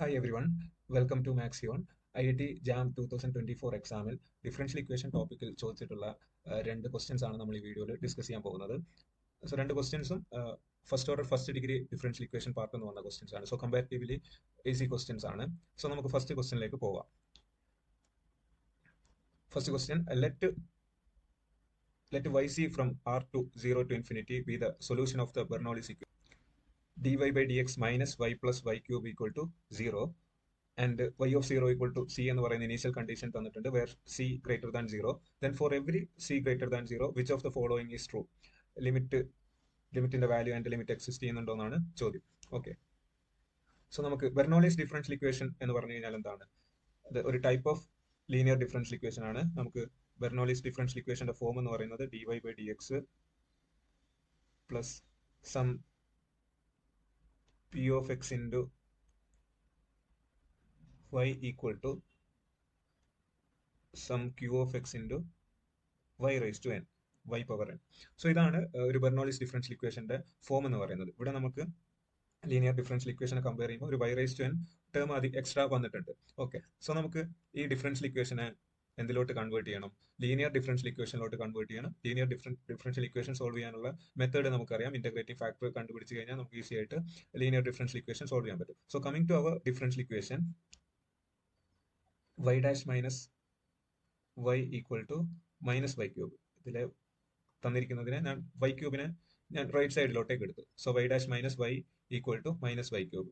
Hi everyone, welcome to Maxion. IIT JAM 2024 എക്സാമിൽ differential equation ടോപ്പിക്കിൽ ചോദിച്ചിട്ടുള്ള രണ്ട് ക്വസ്റ്റ്യൻസ് ആണ് നമ്മൾ ഈ വീഡിയോയിൽ ഡിസ്കസ് ചെയ്യാൻ പോകുന്നത്. സോ രണ്ട് ക്വസ്റ്റ്യൻസും first order first degree differential equation part എന്ന് വന്ന ക്വസ്റ്റ്യൻസ് ആണ്. സോ കമ്പാരിറ്റീവ്ലി ഈസി ക്വസ്റ്റ്യൻസ് ആണ്. സോ നമുക്ക് ഫസ്റ്റ് ക്വസ്റ്റ്യനിലേക്ക് പോവാം. First question, let yc from r to 0 to infinity be the solution of the Bernoulli's equation dy by dx minus y plus y cube equal to 0 and y of 0 equal to c എന്ന് പറയുന്ന initial condition തന്നിട്ടുണ്ട് where c greater than 0. Then for every c greater than 0, which of the following is true? ലിമിറ്റിന്റെ value and limit exist ചെയ്യുന്നുണ്ടോ എന്നാണ് ചോദ്യം. Okay, so നമുക്ക് Bernoulli's differential equation എന്ന് പറഞ്ഞു കഴിഞ്ഞാൽ എന്താണ്? അത് ഒരു type of linear differential equation ആണ്. നമുക്ക് ബെർണോളിസ് ഡിഫറൻഷ്യൽ ഇക്വേഷന്റെ ഫോം എന്ന് പറയുന്നത് dy by dx plus some p of x into y equal to some q of x into y raised to n, y power n. So ഇതാണ് ഒരു Bernoulli's differential ഇക്വേഷന്റെ form എന്ന് പറയുന്നത്. ഇവിടെ നമുക്ക് ലീനിയർ ഡിഫറൻഷ്യൽ ഇക്വേഷനെ കമ്പയർ ചെയ്യുമ്പോൾ ഒരു y raised to n term ആദ്യം എക്സ്ട്രാ വന്നിട്ടുണ്ട്. ഓക്കെ, സോ നമുക്ക് ഈ ഡിഫറൻഷ്യൽ ഇക്വേഷനെ എന്തിലോട്ട് കൺവേർട്ട് ചെയ്യണം? ലീനിയർ ഡിഫറൻഷ്യൽ ഇക്വേഷനിലോട്ട് കൺവേർട്ട് ചെയ്യണം. ലീനിയർ ഡിഫറൻഷ്യൽ ഇക്വേഷൻ സോൾവ് ചെയ്യാനുള്ള മെത്തേഡ് നമുക്കറിയാം. ഇന്റഗ്രേറ്റിംഗ് ഫാക്ടർ കണ്ടുപിടിച്ച് കഴിഞ്ഞാൽ നമുക്ക് ഈസി ആയിട്ട് ലീനിയർ ഡിഫറൻഷ്യൽ ഇക്വേഷൻ സോൾവ് ചെയ്യാൻ പറ്റും. So coming to our differential equation, y dash minus y equal to minus y cube. ഇതിലെ തന്നിരിക്കുന്നതിനെ ഞാൻ y ക്യൂബിനെ ഞാൻ റൈറ്റ് സൈഡിലോട്ടേക്ക് എടുത്തു. So y dash minus y equal to minus y cube.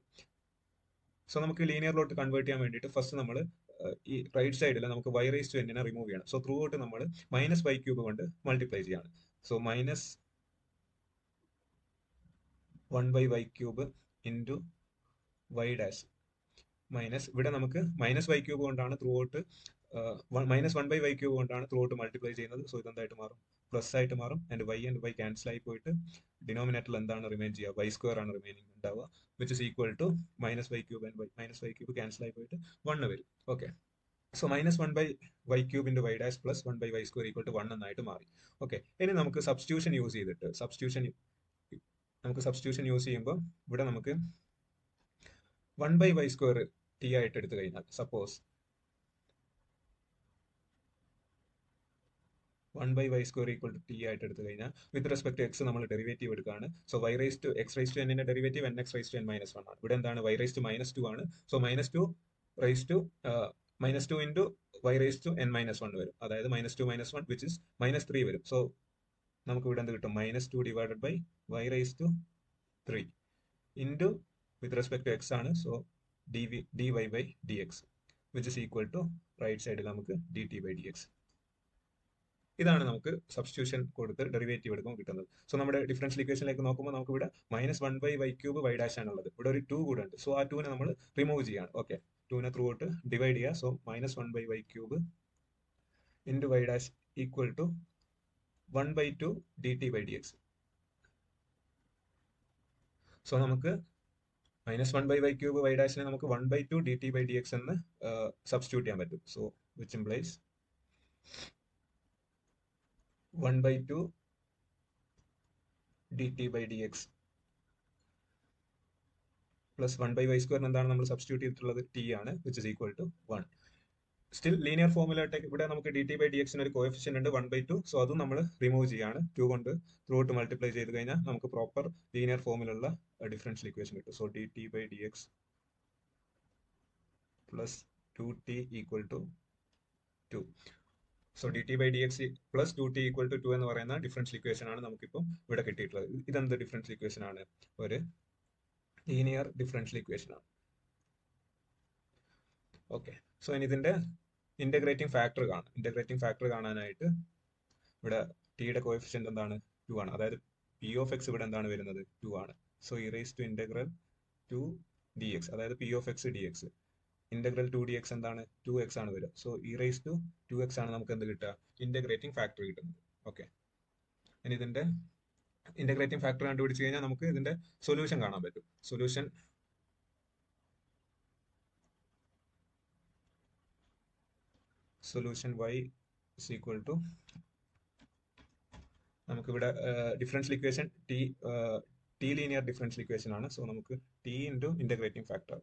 So നമുക്ക് ലീനിയറിലോട്ട് convert ചെയ്യാൻ വേണ്ടിയിട്ട് first നമ്മൾ ഈ റൈറ്റ് സൈഡിൽ നമുക്ക് y raised to n നെ റിമൂവ് ചെയ്യണം. സോ ത്രൂ ഔട്ട് നമ്മൾ മൈനസ് y ക്യൂബ് കൊണ്ട് മൾട്ടിപ്ലൈ ചെയ്യാണ്. So minus 1/y cube into y dash minus, ഇവിടെ നമുക്ക് മൈനസ് y ക്യൂബ് കൊണ്ടാണ് through out minus 1/y cube കൊണ്ടാണ് ത്രൂ ഔട്ട് മൾട്ടിപ്ലൈ ചെയ്യുന്നത്. സോ ഇതെന്തായിട്ട് മാറും? പ്ലസ് ആയിട്ട് മാറും. ആൻഡ് y ക്യാൻസൽ ആയി പോയിട്ട് ഡിനോമിനേറ്ററിൽ എന്താണ് റിമൈൻ ചെയ്യുക? y സ്ക്വയർ ആണ് റിമൈനിങ് ഉണ്ടാവുക, which is equal to minus y cube and minus y cube cancel ആയി പോയിട്ട് 1 വരും. Okay, so minus 1/y cube into y dash plus 1/y square equal to 1 എന്നായിട്ട് മാറി. ഓക്കെ, ഇനി നമുക്ക് സബ്സ്റ്റിറ്റ്യൂഷൻ യൂസ് ചെയ്തിട്ട് സബ്സ്റ്റിറ്റ്യൂഷൻ യൂസ് ചെയ്യുമ്പോൾ ഇവിടെ നമുക്ക് 1/y സ്ക്വയർ ടി ആയിട്ട് എടുത്തു കഴിഞ്ഞാൽ, suppose 1/y square equal to T ആയിട്ട് എടുത്തു കഴിഞ്ഞാൽ വിത്ത് റെസ്പെക്ട് ടു എക്സ് നമ്മൾ ഡെറിവേറ്റീവ് എടുക്കുകയാണ്. So y raised to x raised to n ന്റെ derivative nx raised to n minus 1 ആണ്. ഇവിടെ എന്താണ്? y raised to -2 ആണ്. So -2 raised to -2 into y raised to n minus 1 വരും. അതായത് -2 minus 1 which is -3 വരും. സോ നമുക്ക് ഇവിടെ എന്ത് കിട്ടും? -2 divided by y raised to 3 into with respect to x ആണ്. So dy by dx which is equal to right സൈഡിൽ നമുക്ക് dt by dx. ഇതാണ് നമുക്ക് സബ്സ്റ്റിറ്റ്യൂഷൻ കൊടുത്ത് ഡെറിവേറ്റീവ് എടുക്കുമ്പോൾ കിട്ടുന്നത്. സോ നമ്മുടെ ഡിഫറൻഷ്യൽ ഇക്വേഷനിലേക്ക് നോക്കുമ്പോൾ നമുക്ക് ഇവിടെ minus 1/y cube y dash ആണുള്ളത്. ഇവിടെ ഒരു 2 കൂടെ ഉണ്ട്. സോ ആ 2നെ നമ്മൾ റിമൂവ് ചെയ്യാണ്. ഓക്കെ, 2നെ ത്രൂ ഔട്ട് ഡിവൈഡ് ചെയ്യുക. So minus 1/y cube into y dash equal to 1/2 dt by dx. So നമുക്ക് മൈനസ് 1/y ക്യൂബ് y ഡാഷിനെ നമുക്ക് 1/2 dt by dx എന്ന് സബ്സ്റ്റിറ്റ്യൂട്ട് ചെയ്യാൻ പറ്റും. So which implies 1/2 dt by dx plus 1/y square എന്താണ് നമ്മൾ substitute ചെയ്തിട്ടുള്ളത്? T ആണ്, which is equal to 1. Still linear ഫോർമുലയിലേക്ക് ഇവിടെ നമുക്ക് dt by dx ഒരു കോഎഫിഷ്യന്റ് ഉണ്ട് 1/2. സോ അതും നമ്മൾ റിമൂവ് ചെയ്യാണ്. 2 കൊണ്ട് ത്രൂ ഔട്ട് മൾട്ടിപ്ലൈ ചെയ്ത് കഴിഞ്ഞാൽ നമുക്ക് പ്രോപ്പർ ലീനിയർ ഫോമിലുള്ള ഡിഫറൻഷ്യൽ ഇക്വേഷൻ കിട്ടും. So dt by dx plus 2t equal to 2. So dt by dx plus 2t equal to 2 എന്ന് പറയുന്ന ഡിഫറൻഷ്യൽ ഇക്വേഷൻ ആണ് നമുക്കിപ്പം ഇവിടെ കിട്ടിയിട്ടുള്ളത്. ഇതെന്ത് ഡിഫറൻഷ്യൽ ഇക്വേഷൻ ആണ്? ഒരു ലീനിയർ ഡിഫറൻഷ്യൽ ഇക്വേഷൻ ആണ്. ഓക്കെ, സോ ഇനി ഇതിന്റെ ഇന്റഗ്രേറ്റിംഗ് ഫാക്ടർ കാണാം. ഇന്റഗ്രേറ്റിംഗ് ഫാക്ടർ കാണാനായിട്ട് ഇവിടെ ടിയുടെ കോഎഫിഷ്യന്റ് എന്താണ്? 2 ആണ്. അതായത് p of x ഇവിടെ എന്താണ് വരുന്നത്? 2 ആണ്. So e raised to integral 2 dx, അതായത് p of x dx. Integral 2 dx എന്താണ്? 2x ആണ് വരിക. So e raised to 2x ആണ് നമുക്ക് എന്ത് കിട്ടുക? ഇന്റഗ്രേറ്റിംഗ് ഫാക്ടർ കിട്ടുന്നത്. ഓക്കെ, ഇനി ഇതിന്റെ ഇന്റഗ്രേറ്റിംഗ് ഫാക്ടർ കണ്ടുപിടിച്ച് കഴിഞ്ഞാൽ നമുക്ക് ഇതിന്റെ സൊല്യൂഷൻ കാണാൻ പറ്റും. Solution y is equal to, നമുക്കിവിടെ differential equation t linear differential equation ആണ്. സോ നമുക്ക് t into integrating factor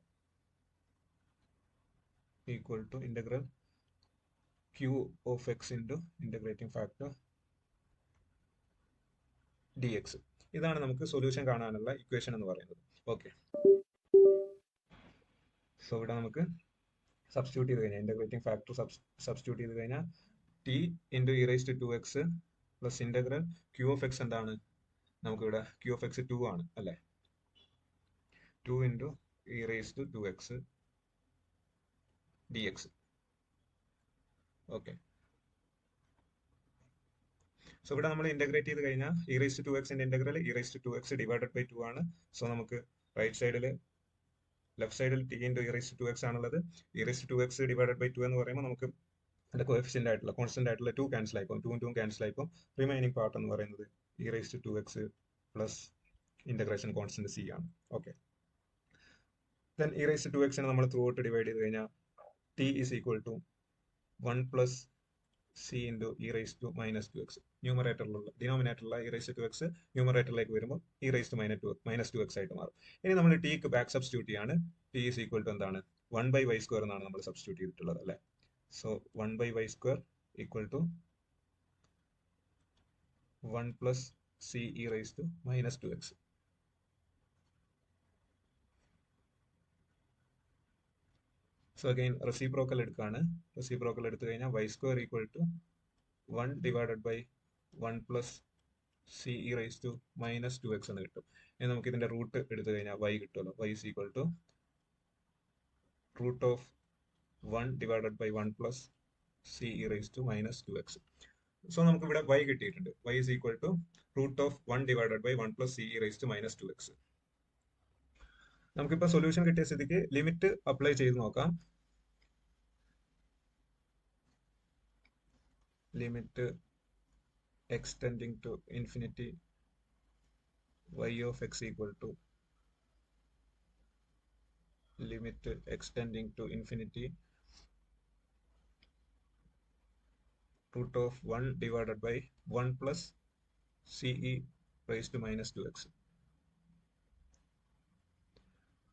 equal to integral q of x into integrating factor d x. ഇതാണ് നമുക്ക് സൊല്യൂഷൻ കാണാനുള്ള ഇക്വേഷൻ എന്ന് പറയുന്നത്. ഓക്കെ, സോ ഇവിടെ നമുക്ക് സബ്സ്റ്റിറ്റ്യൂട്ട് ചെയ്ത് കഴിഞ്ഞാൽ ഇന്റഗ്രേറ്റിംഗ് ഫാക്ടർ സബ്സ്റ്റിറ്റ്യൂട്ട് ചെയ്ത് കഴിഞ്ഞാൽ t into e raise to 2x plus integral q of x എന്താണ്, നമുക്കിവിടെ ക്യൂ ഓഫ് എക്സ് 2 ആണ് അല്ലേ, 2 into e raise to 2x d x. Okay, so ഇവിടെ നമ്മൾ ഇന്റഗ്രേറ്റ് ചെയ്ത് കഴിഞ്ഞാൽ e raise to 2x integral e raise to 2x divided by 2 ആണ്. So നമുക്ക് റൈറ്റ് സൈഡിൽ ലെഫ്റ്റ് സൈഡിൽ t into e raise to 2x ആണുള്ളത്. E raise to 2x divided by 2 എന്ന് പറയുമ്പോൾ നമുക്ക് അതിന്റെ കോഎഫിഷ്യന്റ് ആയിട്ടുള്ള കോൺസ്റ്റന്റ് ആയിട്ടുള്ള 2 ക്യാൻസൽ ആയിപ്പോൾ 2 ക്യാൻസൽ ആയിപ്പോൾ റിമൈനിങ് പാർട്ട് എന്ന് പറയുന്നത് e raise to 2x plus integration constant C ആണ്. Okay, then e raise to 2x നമ്മൾ ത്രൂ ഔട്ട് ഡിവൈഡ് ചെയ്ത് കഴിഞ്ഞാൽ T is equal to 1 plus C into e raise to minus 2x. ന്യൂമറേറ്ററിലുള്ള ഡിനോമിനേറ്ററിലുള്ള e raise to x ന്യൂമറേറ്ററിലേക്ക് വരുമ്പോൾ e raise to minus 2x ആയിട്ട് മാറും. ഇനി നമ്മൾ ടിക്ക് ബാക്ക് സബ്സ്റ്റിറ്റ്യൂട്ട് ചെയ്യാണ്. ടി ഈസ് ഈക്വൽ ടു എന്താണ്, 1/y² എന്നാണ് നമ്മൾ സബ്സ്റ്റിറ്റ്യൂട്ട് ചെയ്തിട്ടുള്ളത് അല്ലേ. So 1/y² equal to 1 plus c e raise to minus 2x. So again reciprocal എടുക്കുകയാണ്. റെസിപ്രോക്കൽ എടുത്തു കഴിഞ്ഞാൽ y² equal to 1 divided by 1 plus c e raise to minus 2x എന്ന് കിട്ടും. ഇനി നമുക്ക് ഇതിന്റെ റൂട്ട് എടുത്തു കഴിഞ്ഞാൽ y കിട്ടുമല്ലോ. y is equal to root of 1 divided by 1 plus c e raise to minus 2x. So നമുക്ക് ഇവിടെ y കിട്ടിയിട്ടുണ്ട്. y is equal to root of 1 divided by 1 plus c e raise to minus 2x. നമുക്കിപ്പോൾ solution കിട്ടിയ സ്ഥിതിക്ക് limit apply ചെയ്ത് നോക്കാം. Limit extending to infinity y of x equal to limit extending to infinity root of 1 divided by 1 plus ce raised to minus 2x.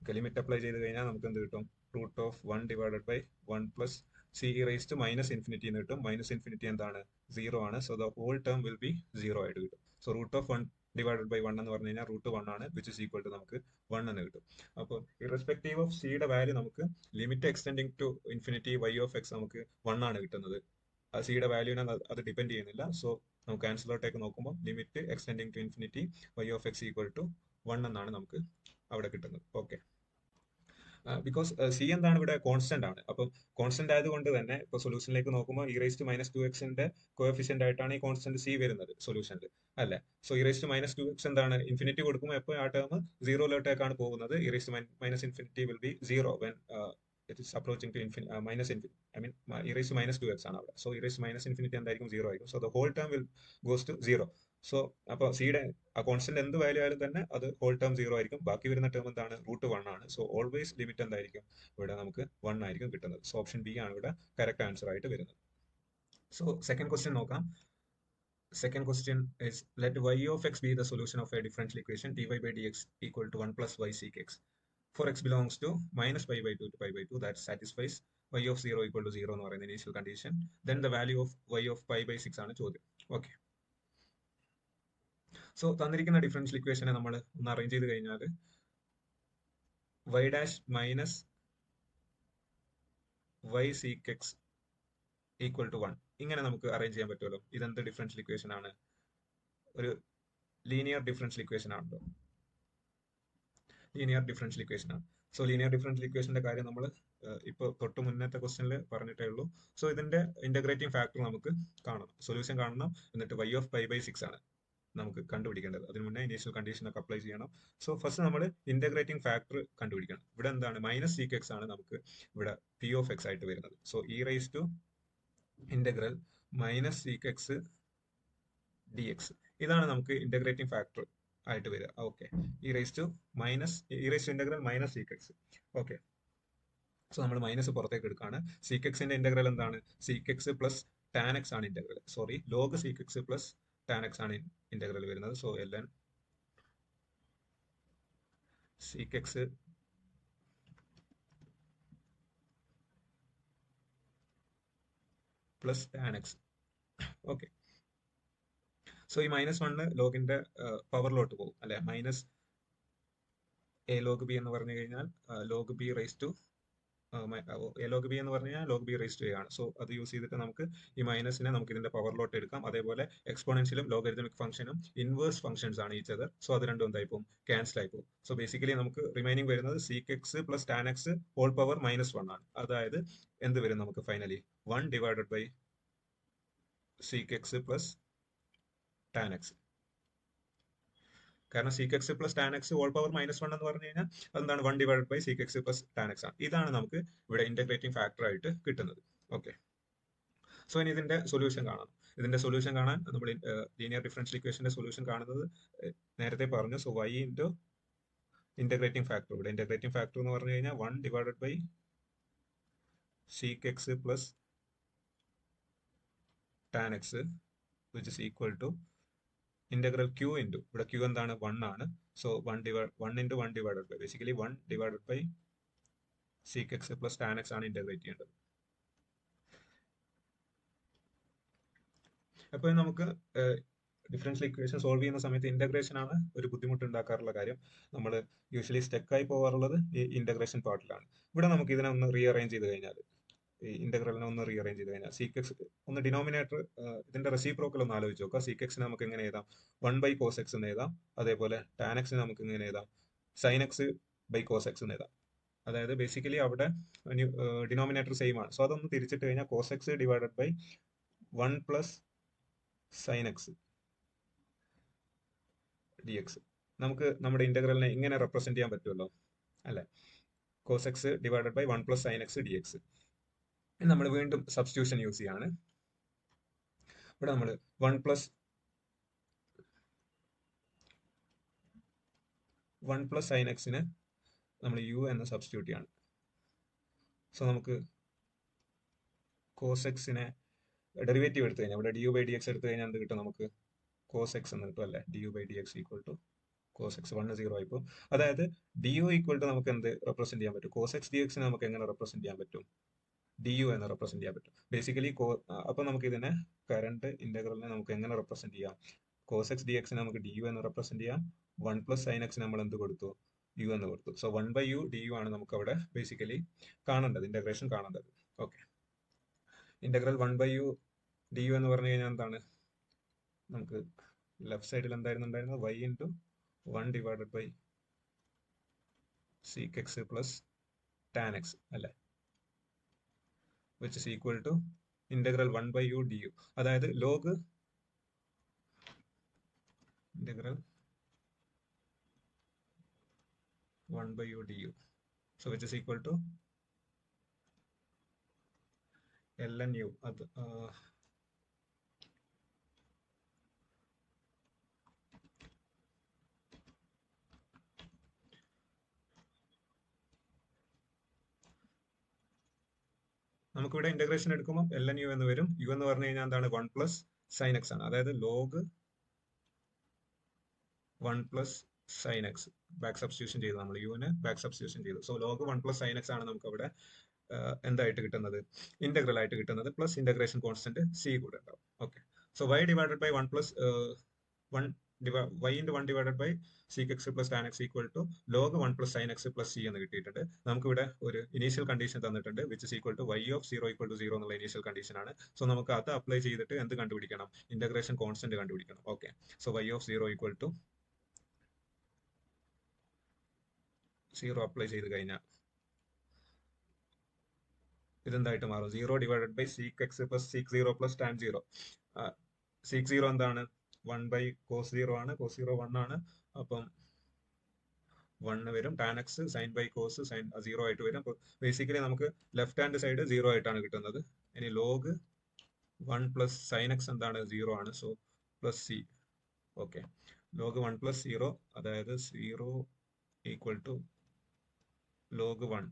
Okay, limit apply ചെയ്ത് കഴിഞ്ഞാൽ നമുക്ക് എന്ത് കിട്ടും, root of 1 divided by 1 plus c e raise to minus infinity എന്ന് കിട്ടും. Minus infinity എന്താണ്, 0 ആണ്. So the whole term will be 0 ആയിട്ട് കിട്ടും. So root of 1 divided by 1 എന്ന് പറഞ്ഞു കഴിഞ്ഞാൽ റൂട്ട് 1 ആണ്, വിച്ച് ഇസ് ഈക്വൽ ടു നമുക്ക് 1 എന്ന് കിട്ടും. അപ്പോൾ ഇറസ്പെക്റ്റീവ് ഓഫ് സിയുടെ വാല്യൂ നമുക്ക് limit extending to infinity y of x നമുക്ക് 1 ആണ് കിട്ടുന്നത്. സിയുടെ വാല്യൂനെ അത് ഡിപെൻഡ് ചെയ്യുന്നില്ല. സോ നമുക്ക് ആൻസറിലോട്ടേക്ക് നോക്കുമ്പോൾ limit extending to infinity y of x equal to 1 എന്നാണ് നമുക്ക് അവിടെ കിട്ടുന്നത്. ഓക്കെ, ബിക്കോസ് സി എന്താണ് ഇവിടെ കോൺസ്റ്റന്റ് ആണ്. അപ്പം കോൺസ്റ്റന്റ് ആയതുകൊണ്ട് തന്നെ ഇപ്പോൾ സൊല്യൂഷനിലേക്ക് നോക്കുമ്പോൾ e raise to minus 2x coefficient ആയിട്ടാണ് ഈ കോൺസ്റ്റന്റ് സി വരുന്നത് സൊല്യൂഷനിൽ അല്ലേ. So e raise to minus 2x എന്താണ്, ഇൻഫിനിറ്റി കൊടുക്കുമ്പോൾ എപ്പോൾ ആ ടേം 0 പോകുന്നത്. E raise to minus infinity will be 0 when it is approaching to minus infinity. I mean e raise to minus 2x ആണ് അവിടെ. So e raise to minus infinity എന്തായിരിക്കും, 0 ആയിരിക്കും. So the whole term will goes to 0. So അപ്പോൾ സിയുടെ ആ constant എന്ത് value ആയാലും തന്നെ അത് ഹോൾ ടേം 0 ആയിരിക്കും. ബാക്കി വരുന്ന ടേം എന്താണ്, റൂട്ട് 1 ആണ്. സോ ഓൾവേസ് ലിമിറ്റ് എന്തായിരിക്കും, ഇവിടെ നമുക്ക് 1 ആയിരിക്കും കിട്ടുന്നത്. സോ ഓപ്ഷൻ ബി ആണ് ഇവിടെ കറക്റ്റ് ആൻസർ ആയിട്ട് വരുന്നത്. സോ സെക്കൻഡ് ക്വസ്റ്റ്യൻ നോക്കാം. Second question is, let y of x be the solution of a differential equation dy by dx equal to 1 plus y sec x. For x belongs to minus pi by 2 to pi by 2, that satisfies y of 0 equal to 0 എന്ന് പറയുന്ന initial condition. Then the value of y of pi by 6 ആണ് ചോദ്യം. Okay, so തന്നിരിക്കുന്ന differential ഇക്വേഷനെ നമ്മൾ ഒന്ന് arrange ചെയ്ത് കഴിഞ്ഞാൽ y dash minus y sec x equal to 1 ഇങ്ങനെ നമുക്ക് അറേഞ്ച് ചെയ്യാൻ പറ്റുമല്ലോ. ഇതെന്ത് ഡിഫറൻഷ്യൽ ഇക്വേഷൻ ആണ്, ഒരു ലീനിയർ ഡിഫറൻഷ്യൽ ഇക്വേഷൻ ആണല്ലോ. ലീനിയർ ഡിഫറൻഷ്യൽ ഇക്വേഷൻ ആണ്. സോ ലീനിയർ ഡിഫറൻഷ്യൽ ഇക്വേഷന്റെ കാര്യം നമ്മൾ ഇപ്പോൾ തൊട്ട് മുന്നത്തെ ക്വസ്റ്റനിൽ പറഞ്ഞിട്ടേ ഉള്ളൂ. സോ ഇതിന്റെ ഇന്റഗ്രേറ്റിംഗ് ഫാക്ടർ നമുക്ക് കാണണം, സൊല്യൂഷൻ കാണണം. എന്നിട്ട് y ഓഫ് പൈ ബൈ 6 ആണ് നമുക്ക് കണ്ടുപിടിക്കേണ്ടത്. അതിന് മുന്നേ ഇനീഷ്യൽ കണ്ടീഷൻ ഒക്കെ അപ്ലൈ ചെയ്യണം. സോ ഫസ്റ്റ് നമ്മൾ ഇന്റഗ്രേറ്റിംഗ് ഫാക്ടർ കണ്ടുപിടിക്കണം. ഇവിടെ എന്താണ്, മൈനസ് സീക്ക് എക്സ് ആണ് നമുക്ക് ഇവിടെ പി ഓഫ് എക്സ് ആയിട്ട് വരുന്നത്. So e raise to integral minus sec x d x, ഇതാണ് നമുക്ക് ഇന്റഗ്രേറ്റിംഗ് ഫാക്ടർ ആയിട്ട് വരിക. Okay, e raise to integral minus sec x. Okay, so നമ്മൾ മൈനസ് പുറത്തേക്ക് എടുക്കുകയാണ്. സീക്ക് എക്സിന്റെ ഇന്റഗ്രൽ എന്താണ്, sec x plus tan x ആണ് integral. Sorry, log sec x plus tan x ആണ് ഇന്റഗ്രൽ വരുന്നത്. So ln sec x plus tan x. Okay, so ഈ -1 ലോഗിന്റെ പവറിലോട്ട് പോകും അല്ലെ. മൈനസ് എ ലോഗ് ബി എന്ന് പറഞ്ഞു കഴിഞ്ഞാൽ log b raise to a log b എന്ന് പറഞ്ഞു കഴിഞ്ഞാൽ log b raise to a ആണ്. സോ അത് യൂസ് ചെയ്തിട്ട് നമുക്ക് ഈ മൈനസിനെ നമുക്ക് ഇതിന്റെ പവറിലോട്ട് എടുക്കാം. അതേപോലെ എക്സ്പോണൻഷ്യലും ലോഗരിതമിക് ഫംഗ്ഷനും ഇൻവേഴ്സ് ഫംഗ്ഷൻസ് ആണ് ഈച്ച് അതർ. സോ അത് രണ്ടും എന്തായി പോകും, ക്യാൻസൽ ആയി പോകും. സോ ബേസിക്കലി നമുക്ക് റിമൈനിങ് വരുന്നത് sec x plus tan x whole power -1 ആണ്. അതായത് എന്ത് വരും നമുക്ക് finally 1 divided by sec x plus tan x. കാരണം sec x plus tan x whole power -1 എന്ന് പറഞ്ഞു കഴിഞ്ഞാൽ അതെന്താണ് 1 divide by sec x plus tan x ആണ്. ഇതാണ് നമുക്ക് ഇവിടെ ഇന്റഗ്രേറ്റിംഗ് ഫാക്ടർ ആയിട്ട് കിട്ടുന്നത്. ഓക്കെ, സോ ഇനി ഇതിന്റെ സൊല്യൂഷൻ കാണാം. ഇതിന്റെ സൊല്യൂഷൻ കാണാൻ നമ്മൾ ലീനിയർ ഡിഫറൻഷ്യൽ ഇക്വേഷന്റെ സൊല്യൂഷൻ കാണുന്നത് നേരത്തെ പറഞ്ഞു. So y into integrating factor. ഇവിടെ ഇന്റഗ്രേറ്റിംഗ് ഫാക്ടർ എന്ന് പറഞ്ഞു കഴിഞ്ഞാൽ 1 divided by sec x plus tan x which is equal to integral q into, ഇവിടെ ക്യൂ എന്താണ് 1 ആണ്. So 1 into 1 divided by basically 1 divided by sec x plus tan x ആണ് integrate ചെയ്യേണ്ടത്. അപ്പോൾ നമുക്ക് ഡിഫറൻഷ്യൽ ഇക്വേഷൻ സോൾവ് ചെയ്യുന്ന സമയത്ത് integration ആണ് ഒരു ബുദ്ധിമുട്ട് ഉണ്ടാക്കാറുള്ള കാര്യം. നമ്മൾ യൂഷ്വലി സ്റ്റെക്കായി പോകാറുള്ളത് ഈ ഇന്റഗ്രേഷൻ പാർട്ടിലാണ്. ഇവിടെ നമുക്ക് ഇതിനെ ഒന്ന് റീഅറേഞ്ച് ചെയ്ത് കഴിഞ്ഞാൽ, ഈ ഇന്റഗ്രലിനെ ഒന്ന് റീഅറേഞ്ച് ചെയ്ത് കഴിഞ്ഞാൽ സീക്കെക്സ് ഒന്ന് ഡിനോമിനേറ്റർ ഇതിന്റെ റെസിപ്രോക്കൽ ഒന്ന് ആലോചിച്ച് നോക്കുക. സീക്കെക്സിനെ നമുക്ക് എങ്ങനെ എഴുതാം, 1 ബൈ കോസ് എക്സ് എന്ന് എഴുതാം. അതേപോലെ ടാൻ എക്സിനെ നമുക്ക് എങ്ങനെ എഴുതാം, sin x by cos x എന്ന് എഴുതാം. അതായത് ബേസിക്കലി അവിടെ ഡിനോമിനേറ്റർ സെയിം ആണ്. സോ അതൊന്ന് തിരിച്ചിട്ട് കഴിഞ്ഞാൽ cos x divided by 1 plus sin x d x. നമുക്ക് നമ്മുടെ ഇന്റഗ്രലിനെ ഇങ്ങനെ റെപ്രസെന്റ് ചെയ്യാൻ പറ്റുമല്ലോ അല്ലെ. Cos x divided by 1 plus sin x d x. നമ്മൾ വീണ്ടും സബ്സ്റ്റിറ്റ്യൂഷൻ യൂസ് ചെയ്യാണ്. ഇവിടെ നമ്മൾ 1 പ്ലസ് സൈൻ എക്സിന് നമ്മൾ യു എന്ന് സബ്സ്റ്റിറ്റ്യൂട്ട് ചെയ്യാണ്. സോ നമുക്ക് കോസ് എക്സിനെ ഡെറിവേറ്റീവ് എടുത്തു കഴിഞ്ഞാൽ ഇവിടെ d u by d x എടുത്തു കഴിഞ്ഞാൽ എന്ത് കിട്ടും, നമുക്ക് കോസ് എക്സ് എന്ന് കിട്ടും അല്ലെ. D u by d x equal to cos x 1 0 ആയിപ്പോ. അതായത് ഡി യു ഈക്വൽ ടു നമുക്ക് എന്ത് റെപ്രസെന്റ് ചെയ്യാൻ പറ്റും, കോസ് എക്സ് ഡി എക്സിനെ നമുക്ക് എങ്ങനെ റെപ്രസെന്റ് ചെയ്യാൻ പറ്റും, ഡി യു എന്ന് റെപ്രസെന്റ് ചെയ്യാൻ പറ്റും. ബേസിക്കലി അപ്പൊ നമുക്ക് ഇതിനെ കറന്റ് ഇന്റഗ്രലിനെ നമുക്ക് എങ്ങനെ റെപ്രസെന്റ് ചെയ്യാം, കോസ് എക്സ് ഡി എക്സിനെ നമുക്ക് ഡി യു എന്ന് റെപ്രസെന്റ് ചെയ്യാം. 1 പ്ലസ് സൈൻ എക്സ് നമ്മൾ എന്ത് കൊടുത്തു, യു എന്ന് കൊടുത്തു. So 1 by u d u ആണ് നമുക്ക് അവിടെ ബേസിക്കലി കാണേണ്ടത്, ഇന്റഗ്രേഷൻ കാണേണ്ടത്. Okay, integral 1 by u d u എന്ന് പറഞ്ഞു കഴിഞ്ഞാൽ എന്താണ്, നമുക്ക് ലെഫ്റ്റ് സൈഡിൽ എന്തായിരുന്നു ഉണ്ടായിരുന്നത്, y into 1 divided by sec x plus tan x അല്ലെ, which is equal to integral 1 by u d u. അതായത് log integral 1 by u du. So which is equal to ln u. നമുക്കിവിടെ integration എടുക്കുമ്പോൾ ln u എന്ന് വരും. u എന്ന് പറഞ്ഞു കഴിഞ്ഞാൽ എന്താണ്, 1 പ്ലസ് സൈൻ എക്സ് ആണ്. അതായത് log 1 plus sin X back substitution ചെയ്തു, നമ്മൾ യുവിന് ബാക്ക് സബ്സ്റ്റിറ്റ്യൂഷൻ ചെയ്തു. So log 1 plus sin X ആണ് നമുക്ക് അവിടെ എന്തായിട്ട് കിട്ടുന്നത്, ഇന്റഗ്രൽ ആയിട്ട് കിട്ടുന്നത്. പ്ലസ് ഇന്റഗ്രേഷൻ കോൺസ്റ്റന്റ് സി കൂടെ ഉണ്ടാവും. Okay, so y divided by 1 plus y into 1 divided by sec x plus tan x equal to log 1 plus sin x plus c എന്ന് കിട്ടിയിട്ടുണ്ട്. നമുക്കിവിടെ ഒരു ഇനീഷ്യൽ കണ്ടീഷൻ തന്നിട്ടുണ്ട്, which is equal to y of 0 equal to 0 എന്നുള്ള initial condition ആണ്. So നമുക്ക് അത് apply ചെയ്തിട്ട് എന്ത് കണ്ടുപിടിക്കണം, ഇന്റഗ്രേഷൻ കോൺസ്റ്റന്റ് കണ്ടുപിടിക്കണം. Okay, so y of 0 equal to 0 apply ചെയ്ത് കഴിഞ്ഞാൽ ഇതെന്തായിട്ട് മാറും, 0 divided by sec x plus sec 0 plus tan 0. Sec 0 എന്താണ്, 1 ബൈ കോസ് 0 ആണ്, കോസ് 0 1 ആണ്, അപ്പം 1 വരും. Tan x sin by cos sin 0 ആയിട്ട് വരും. അപ്പോൾ ബേസിക്കലി നമുക്ക് ലെഫ്റ്റ് ഹാൻഡ് സൈഡ് 0 ആയിട്ടാണ് കിട്ടുന്നത്. ഇനി ലോഗ് 1 പ്ലസ് സൈൻ എക്സ് എന്താണ്, 0 ആണ്. So plus c. Okay, log 1 plus 0 അതായത് 0 equal to log 1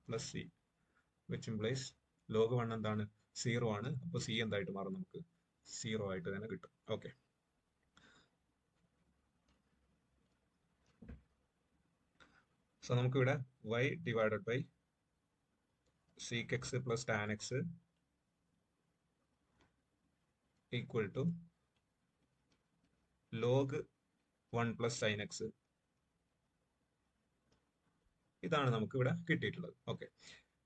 plus c, which implies log 1 എന്താണ്, 0 ആണ്. അപ്പോൾ സി എന്തായിട്ട് മാറും, നമുക്ക് 0 ആയിട്ട് തന്നെ കിട്ടും. ഓക്കെ, സോ നമുക്കിവിടെ y divided by sec x plus tan x equal to log 1 plus sin x. ഇതാണ് നമുക്ക് ഇവിടെ കിട്ടിയിട്ടുള്ളത്. ഓക്കെ,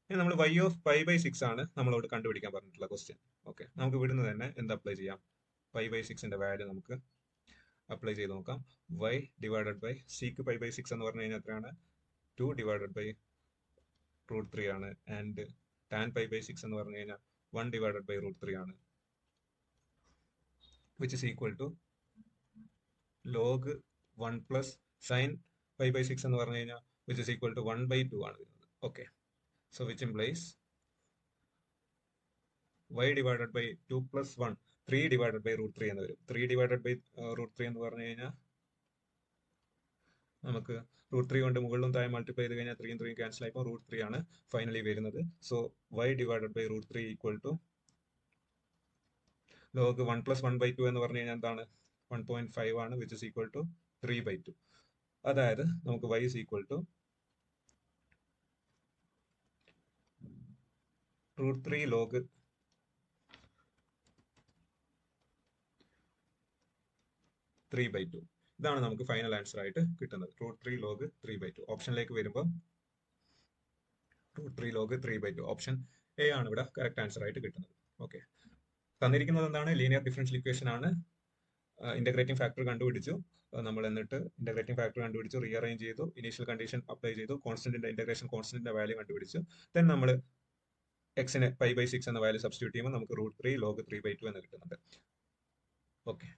ഇനി നമ്മൾ y ഓഫ് പൈ ബൈ 6 ആണ് നമ്മളോട് കണ്ടുപിടിക്കാൻ പറഞ്ഞിട്ടുള്ള ക്വസ്റ്റ്യൻ. ഓക്കെ, നമുക്ക് ഇവിടുന്ന് തന്നെ എന്ത് അപ്ലൈ ചെയ്യാം? പൈ ബൈ 6ന്റെ വാല്യൂ നമുക്ക് അപ്ലൈ ചെയ്ത് നോക്കാം. y ഡിവൈഡഡ് ബൈ സിക്ക് പൈ ബൈ 6 എന്ന് പറഞ്ഞു കഴിഞ്ഞാൽ എത്രയാണ്? 2 ഡിവൈഡഡ് ബൈ √3 ആണ്. ആൻഡ് ടാൻ പൈ ബൈ 6 എന്ന് പറഞ്ഞു കഴിഞ്ഞാൽ 1 ഡിവൈഡഡ് ബൈ √3 ആണ്, which is equal to log 1 plus sin pi by 6 എന്ന് പറഞ്ഞു കഴിഞ്ഞാൽ which is equal to 1 by 2 ആണ് വരുന്നത്. Okay, so which implies y divided by 2 plus 1 3 divided by √3 എന്ന് വരും. 3 ഡിവൈഡഡ് ബൈ √3 എന്ന് പറഞ്ഞു കഴിഞ്ഞാൽ നമുക്ക് √3 കൊണ്ട് മുകളിലും താഴെ മൾട്ടിപ്ലൈ ചെയ്ത് കഴിഞ്ഞാൽ 3 3 ക്യാൻസൽ ആയിപ്പോൾ √3 ആണ് ഫൈനലി വരുന്നത്. So y divided by √3 equal to log 1 plus 1 by 2 എന്ന് പറഞ്ഞു കഴിഞ്ഞാൽ എന്താണ്? 1.5 ആണ്, which is equal to 3 by 2. അതായത് നമുക്ക് y is equal to √3 log 3 by 2. ഇതാണ് നമുക്ക് ഫൈനൽ ആൻസർ ആയിട്ട് കിട്ടുന്നത്. √3 ലോഗ് 3 ബൈ 2. ഓപ്ഷനിലേക്ക് വരുമ്പോൾ √3 ലോഗ് 3 ബൈ 2 ഓപ്ഷൻ എ ആണ് ഇവിടെ കറക്റ്റ് ആൻസർ ആയിട്ട് കിട്ടുന്നത്. ഓക്കെ, തന്നിരിക്കുന്നത് എന്താണ്? ലീനിയർ ഡിഫറൻഷ്യൽ ഇക്വേഷൻ ആണ്. ഇന്റഗ്രേറ്റിംഗ് ഫാക്ടർ കണ്ടുപിടിച്ചു നമ്മൾ, എന്നിട്ട് ഇന്റഗ്രേറ്റിംഗ് ഫാക്ടർ കണ്ടുപിടിച്ചു, റീഅറേഞ്ച് ചെയ്തു, ഇനീഷ്യൽ കണ്ടീഷൻ അപ്ലൈ ചെയ്തു, കോൺസ്റ്റന്റിന്റെ ഇന്റഗ്രേഷൻ കോൺസ്റ്റന്റിന്റെ വാല്യൂ കണ്ടുപിടിച്ചു. ദെൻ നമ്മൾ എക്സിന് പൈ ബൈ 6 എന്ന വാല്യൂ സബ്സ്റ്റിറ്റ്യൂട്ട് ചെയ്യുമ്പോൾ നമുക്ക് √3 ലോഗ് 3 ബൈ 2 എന്ന് കിട്ടുന്നുണ്ട്. ഓക്കെ.